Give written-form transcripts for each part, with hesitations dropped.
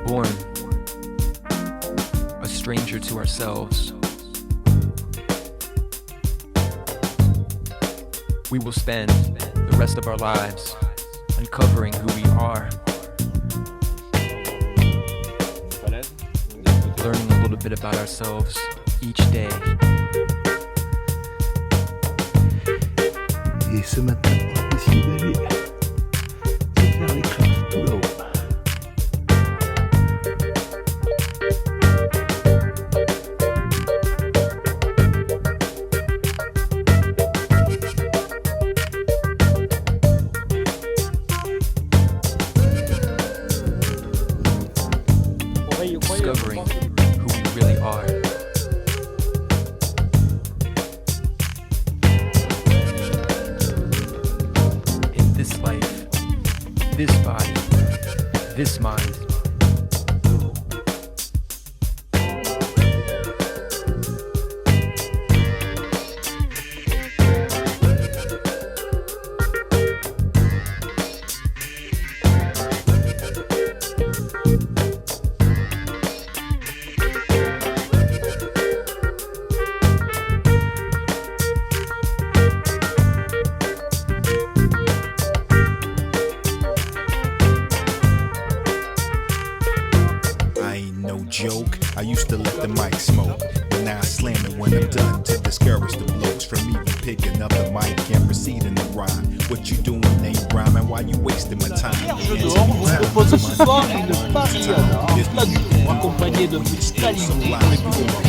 born a stranger to ourselves. We will spend the rest of our lives uncovering who we are, learning a little bit about ourselves each day. Et ce matin, on a décidé d'aller se faire les crêpes tout là-haut. Discovering who we really are. In this life, this body, this mind. Joke. I used to let the mic smoke, but now I slam it when I'm done to discourage the blokes from even picking up the mic and proceeding to rhyme. What you doing ain't rhyming, why you wasting my time? Je dors, vous propose ce soir une pariade, un plat du jour accompagné de petits calibrés pour les plus gros.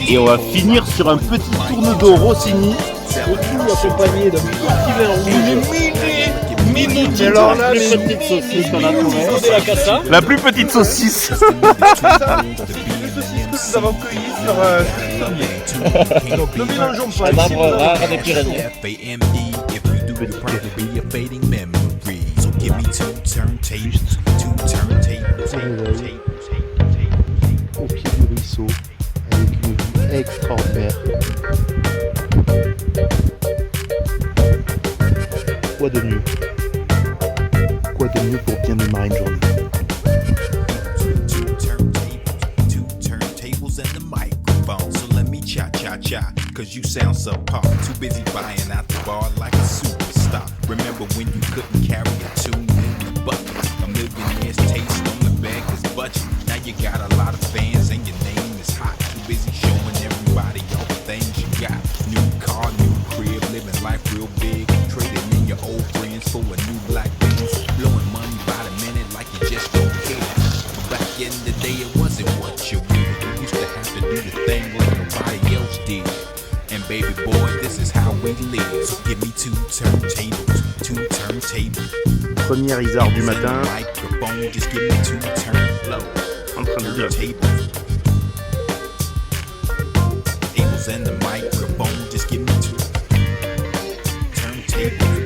Et on va finir sur un petit tourne d'eau Rossini, le tout accompagné d'un petit vin rouge. Et alors là, les petites saucisses qu'on a trouvées. La plus petite saucisse. C'est ça, une saucisse que nous avons cueillie sur le donc ne mélangeons pas. Un arbre rare des Pyrénées. Au pied du ruisseau, avec une vue extraordinaire. Quoi de mieux? Quoi de mieux pour bien démarrer une journée? Cause you sound subpar, too busy buying out the bar like a superstar. Remember when you couldn't carry a tune in the bucket? A millionaire's taste on the beggar's budget. Now you got a lot of fans and your name is hot. Too busy showing everybody all the things you got. New car, new crib, living life real big. Trading in your old friends for a new black Benz. Blowing money by the minute like you just don't care. But back in the day it wasn't what you wanted. You used to have to do the thing like nobody else did. And baby boy, this is how we live. So give me two turntables. Première isard du matin. Just give me two En train de dire. Tables and the microphone. Just give me two turntables.